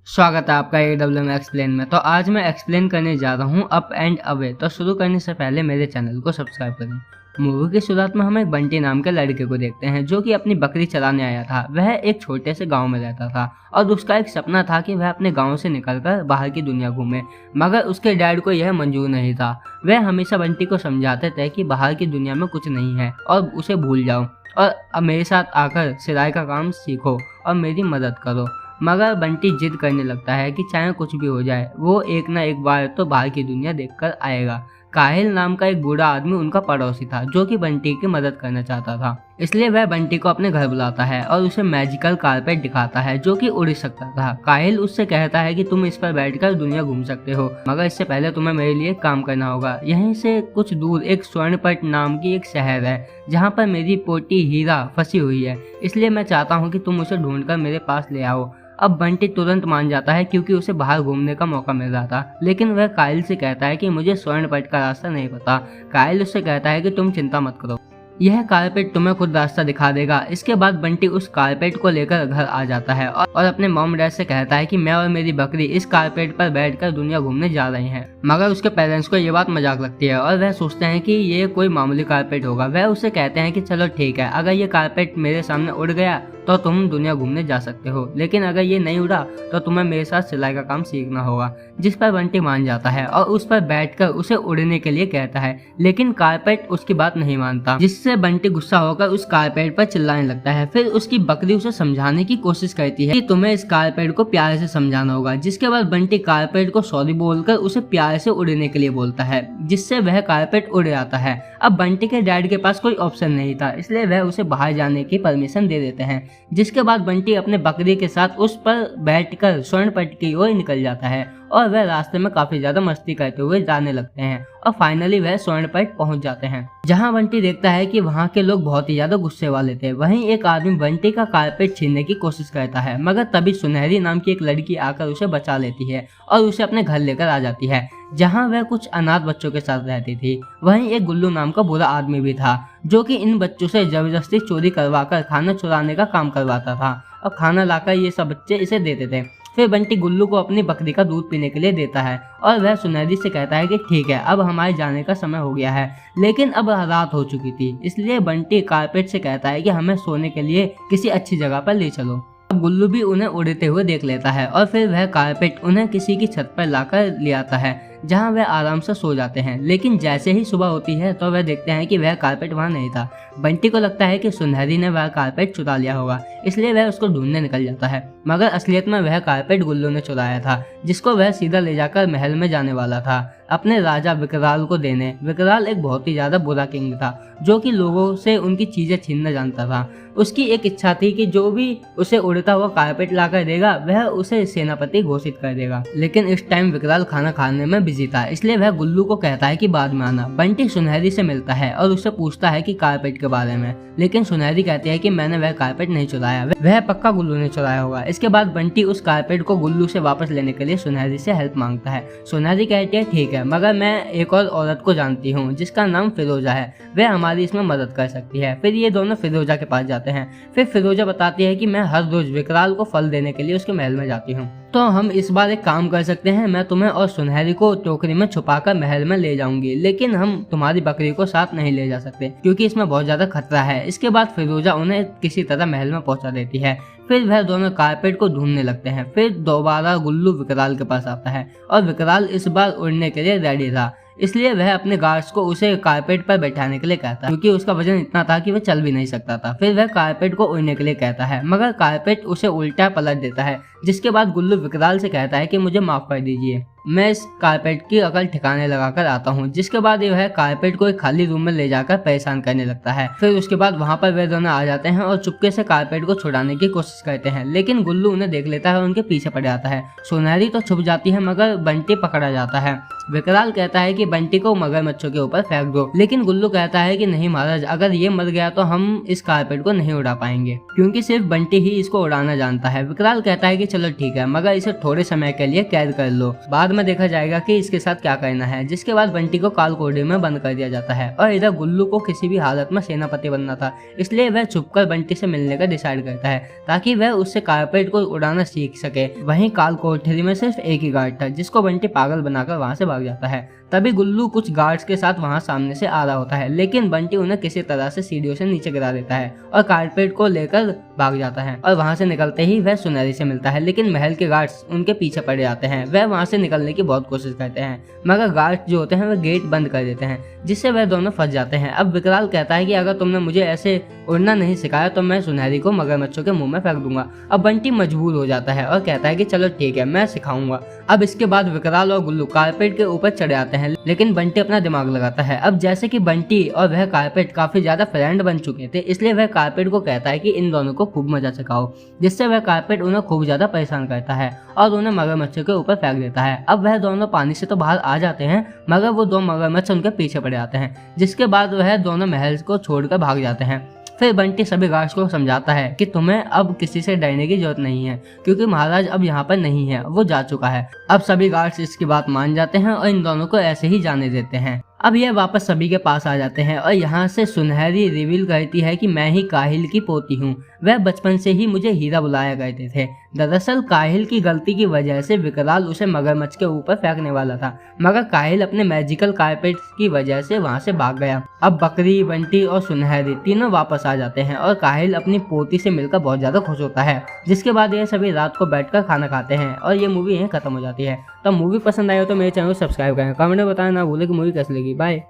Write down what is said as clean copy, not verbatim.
स्वागत है आपका AWM एक्सप्लेन में। तो आज मैं एक्सप्लेन करने जा रहा हूँ अप एंड अवे। तो शुरू करने से पहले मेरे चैनल को सब्सक्राइब करें। मूवी की शुरुआत में हम एक बंटी नाम के लड़के को देखते हैं जो कि अपनी बकरी चराने आया था। वह एक छोटे से गांव में रहता था और उसका एक सपना था कि वह अपने गांव से निकलकर बाहर की दुनिया घूमे, मगर उसके डैड को यह मंजूर नहीं था। वह हमेशा बंटी को समझाते थे कि बाहर की दुनिया में कुछ नहीं है और उसे भूल जाओ और अब मेरे साथ आकर सिलाई का काम सीखो और मेरी मदद करो। मगर बंटी जिद करने लगता है कि चाहे कुछ भी हो जाए वो एक ना एक बार तो बाहर की दुनिया देखकर आएगा। काहिल नाम का एक बूढ़ा आदमी उनका पड़ोसी था जो कि बंटी की मदद करना चाहता था, इसलिए वह बंटी को अपने घर बुलाता है और उसे मैजिकल कारपेट दिखाता है जो कि उड़ सकता था। काहिल उससे कहता है कि तुम इस पर बैठकर दुनिया घूम सकते हो, मगर इससे पहले तुम्हें मेरे लिए काम करना होगा। यहीं से कुछ दूर एक स्वर्णपट नाम की एक शहर है जहाँ पर मेरी पोती हीरा फंसी हुई है, इसलिए मैं चाहता हूँ कि तुम उसे ढूंढकर मेरे पास ले आओ। अब बंटी तुरंत मान जाता है क्योंकि उसे बाहर घूमने का मौका मिल रहा था, लेकिन वह काइल से कहता है कि मुझे स्वर्णपट का रास्ता नहीं पता। काइल उससे कहता है कि तुम चिंता मत करो, यह कारपेट तुम्हें खुद रास्ता दिखा देगा। इसके बाद बंटी उस कारपेट को लेकर घर आ जाता है और अपने मॉम डैड से कहता है कि मैं और मेरी बकरी इस कारपेट पर बैठकर दुनिया घूमने जा रहे हैं। मगर उसके पेरेंट्स को ये बात मजाक लगती है और वह सोचते हैं कि ये कोई मामूली कारपेट होगा। वह उससे कहते हैं कि चलो ठीक है, अगर ये कारपेट मेरे सामने उड़ गया तो तुम दुनिया घूमने जा सकते हो, लेकिन अगर ये नहीं उड़ा तो तुम्हें मेरे साथ सिलाई का काम सीखना होगा। जिस पर बंटी मान जाता है और उस पर बैठकर उसे उड़ने के लिए कहता है, लेकिन कारपेट उसकी बात नहीं मानता, जिससे बंटी गुस्सा होकर उस कारपेट पर चिल्लाने लगता है। फिर उसकी बकरी उसे समझाने की कोशिश करती है कि तुम्हें इस कारपेट को प्यार से समझाना होगा। जिसके बाद बंटी कारपेट को सॉरी बोलकर उसे प्यार से उड़ने के लिए बोलता है, जिससे वह कारपेट उड़ जाता है। अब बंटी के डैड के पास कोई ऑप्शन नहीं था, इसलिए वह उसे बाहर जाने की परमिशन दे देते हैं। जिसके बाद बंटी अपने बकरी के साथ उस पर बैठकर स्वर्णपट की ओर निकल जाता है और वह रास्ते में काफी ज्यादा मस्ती करते हुए जाने लगते हैं और फाइनली वह स्वर्णपट पहुंच जाते हैं, जहां बंटी देखता है कि वहां के लोग बहुत ही ज्यादा गुस्से वाले थे। वहीं एक आदमी बंटी का कारपेट छीनने की कोशिश करता है, मगर तभी सुनहरी नाम की एक लड़की आकर उसे बचा लेती है और उसे अपने घर लेकर आ जाती है, जहां वह कुछ अनाथ बच्चों के साथ रहती थी। वहीं एक गुल्लू नाम का बुरा आदमी भी था जो कि इन बच्चों से जबरदस्ती चोरी करवाकर खाना चुराने का काम करवाता था और खाना लाकर ये सब बच्चे इसे देते थे। फिर बंटी गुल्लू को अपनी बकरी का दूध पीने के लिए देता है और वह सुनहरी से कहता है कि ठीक है, अब हमारे जाने का समय हो गया है। लेकिन अब रात हो चुकी थी, इसलिए बंटी कारपेट से कहता है कि हमें सोने के लिए किसी अच्छी जगह पर ले चलो। अब गुल्लू भी उन्हें उड़ते हुए देख लेता है और फिर वह कारपेट उन्हें किसी की छत पर लाकर ले आता है, जहां वह आराम से सो जाते हैं। लेकिन जैसे ही सुबह होती है तो वह देखते हैं कि वह कारपेट वहां नहीं था। बंटी को लगता है कि सुनहरी ने वह कारपेट चुरा लिया होगा, इसलिए वह उसको ढूंढने निकल जाता है, मगर असलियत में वह कारपेट गुल्लू ने चुराया था, जिसको वह सीधा ले जाकर महल में जाने वाला था अपने राजा विकराल को देने। विकराल एक बहुत ही ज्यादा बुरा किंग था जो कि लोगों से उनकी चीजें छीनना जानता था। उसकी एक इच्छा थी कि जो भी उसे उड़ता हुआ कारपेट लाकर देगा वह उसे सेनापति घोषित कर देगा। लेकिन इस टाइम विकराल खाना खाने में बिजी था, इसलिए वह गुल्लू को कहता है कि बाद में आना। बंटी सुनहरी से मिलता है और उससे पूछता है कि कारपेट के बारे में, लेकिन सुनहरी कहती है कि मैंने वह कारपेट नहीं चुराया, वह पक्का गुल्लू ने चुराया होगा। इसके बाद बंटी उस कारपेट को गुल्लू से वापस लेने के लिए सुनहरी से हेल्प मांगता है। सुनहरी कहती है ठीक है, मगर मैं एक और औरत को जानती हूँ जिसका नाम फिरोजा है, वह हमारी इसमें मदद कर सकती है। फिर ये दोनों फिरोजा के पास जाते हैं। फिर फिरोजा बताती है कि मैं हर रोज विकराल को फल देने के लिए उसके महल में जाती हूँ, तो हम इस बार एक काम कर सकते हैं, मैं तुम्हें और सुनहरी को टोकरी में छुपाकर महल में ले जाऊंगी, लेकिन हम तुम्हारी बकरी को साथ नहीं ले जा सकते क्योंकि इसमें बहुत ज्यादा खतरा है। इसके बाद फिरोजा उन्हें किसी तरह महल में पहुंचा देती है। फिर वह दोनों कारपेट को ढूंढने लगते हैं। फिर दोबारा गुल्लू विकराल के पास आता है और विकराल इस बार उड़ने के लिए रेडी था, इसलिए वह अपने गार्ड्स को उसे कारपेट पर बैठाने के लिए कहता है क्योंकि उसका वजन इतना था कि वह चल भी नहीं सकता था। फिर वह कारपेट को उड़ने के लिए कहता है, मगर कारपेट उसे उल्टा पलट देता है। जिसके बाद गुल्लू विकराल से कहता है कि मुझे माफ कर दीजिए, मैं इस कारपेट की अकल ठिकाने लगाकर आता हूँ। जिसके बाद वह कारपेट को एक खाली रूम में ले जाकर परेशान करने लगता है। फिर उसके बाद वहाँ पर वे दोनों आ जाते हैं और चुपके से कारपेट को छुड़ाने की कोशिश करते हैं, लेकिन गुल्लू उन्हें देख लेता है और उनके पीछे पड़ जाता है। सुनहरी तो छुप जाती है, मगर बंटी पकड़ा जाता है। विकराल कहता है कि बंटी को मगरमच्छों के ऊपर फेंक दो, लेकिन गुल्लू कहता है कि नहीं महाराज, अगर ये मर गया तो हम इस कारपेट को नहीं उड़ा पाएंगे क्योंकि सिर्फ बंटी ही इसको उड़ाना जानता है। विकराल कहता है कि चलो ठीक है, मगर इसे थोड़े समय के लिए कैद कर लो, बाद बाद में देखा जाएगा कि इसके साथ क्या करना है। जिसके बाद बंटी को कालकोठरी में बंद कर दिया जाता है और इधर गुल्लू को किसी भी हालत में सेनापति बनना था, इसलिए वह छुपकर बंटी से मिलने का डिसाइड करता है ताकि वह उससे कारपेट को उड़ाना सीख सके। वहीं कालकोठरी में सिर्फ एक ही गार्ड था जिसको बंटी पागल बनाकर वहां से भाग जाता है। तभी गुल्लू कुछ गार्ड्स के साथ वहां सामने से आ रहा होता है, लेकिन बंटी उन्हें किसी तरह से सीढ़ियों से नीचे गिरा देता है और कारपेट को लेकर भाग जाता है। और वहां से निकलते ही वह सुनहरी से मिलता है, लेकिन महल के गार्ड्स उनके पीछे पड़ जाते हैं। वह वहां से निकलने की बहुत कोशिश करते हैं, मगर गार्ड्स जो होते हैं वह गेट बंद कर देते हैं, जिससे वह दोनों फंस जाते हैं। अब विकराल कहता है कि अगर तुमने मुझे ऐसे उड़ना नहीं सिखाया तो मैं सुनहरी को मगरमच्छों के मुंह में फेंक दूंगा। अब बंटी मजबूर हो जाता है और कहता है कि चलो ठीक है, मैं सिखाऊंगा। अब इसके बाद विकराल और गुल्लू कारपेट के ऊपर चढ़े आते हैं, लेकिन बंटी अपना दिमाग लगाता है। अब जैसे कि बंटी और वह कारपेट काफी ज्यादा फ्रेंड बन चुके थे, इसलिए वह कारपेट को कहता है कि इन दोनों को खूब मजा सिखाओ, जिससे वह कारपेट उन्हें खूब ज्यादा परेशान करता है और उन्हें मगरमच्छों के ऊपर फेंक देता है। अब वह दोनों पानी से तो बाहर आ जाते हैं, मगर वो दो मगरमच्छ उनके पीछे पड़ जाते हैं, जिसके बाद वह दोनों महल को छोड़कर भाग जाते हैं। फिर बंटी सभी गार्ड्स को समझाता है कि तुम्हें अब किसी से डरने की जरूरत नहीं है, क्योंकि महाराज अब यहाँ पर नहीं है, वो जा चुका है। अब सभी गार्ड्स इसकी बात मान जाते हैं और इन दोनों को ऐसे ही जाने देते हैं। अब यह वापस सभी के पास आ जाते हैं और यहाँ से सुनहरी रिवील करती है कि मैं ही काहिल की पोती हूँ। वह बचपन से ही मुझे हीरा बुलाया करते थे। दरअसल काहिल की गलती की वजह से विकराल उसे मगरमच्छ के ऊपर फेंकने वाला था, मगर काहिल अपने मैजिकल कारपेट की वजह से वहाँ से भाग गया। अब बकरी, बंटी और सुनहरी तीनों वापस आ जाते हैं और काहिल अपनी पोती से मिलकर बहुत ज्यादा खुश होता है। जिसके बाद ये सभी रात को बैठकर खाना खाते हैं और ये मूवी यहीं खत्म हो जाती है। तो मूवी पसंद आई हो तो मेरे चैनल को सब्सक्राइब करें, कमेंट में बताना ना भूलें कि मूवी कैसी लगी। बाय।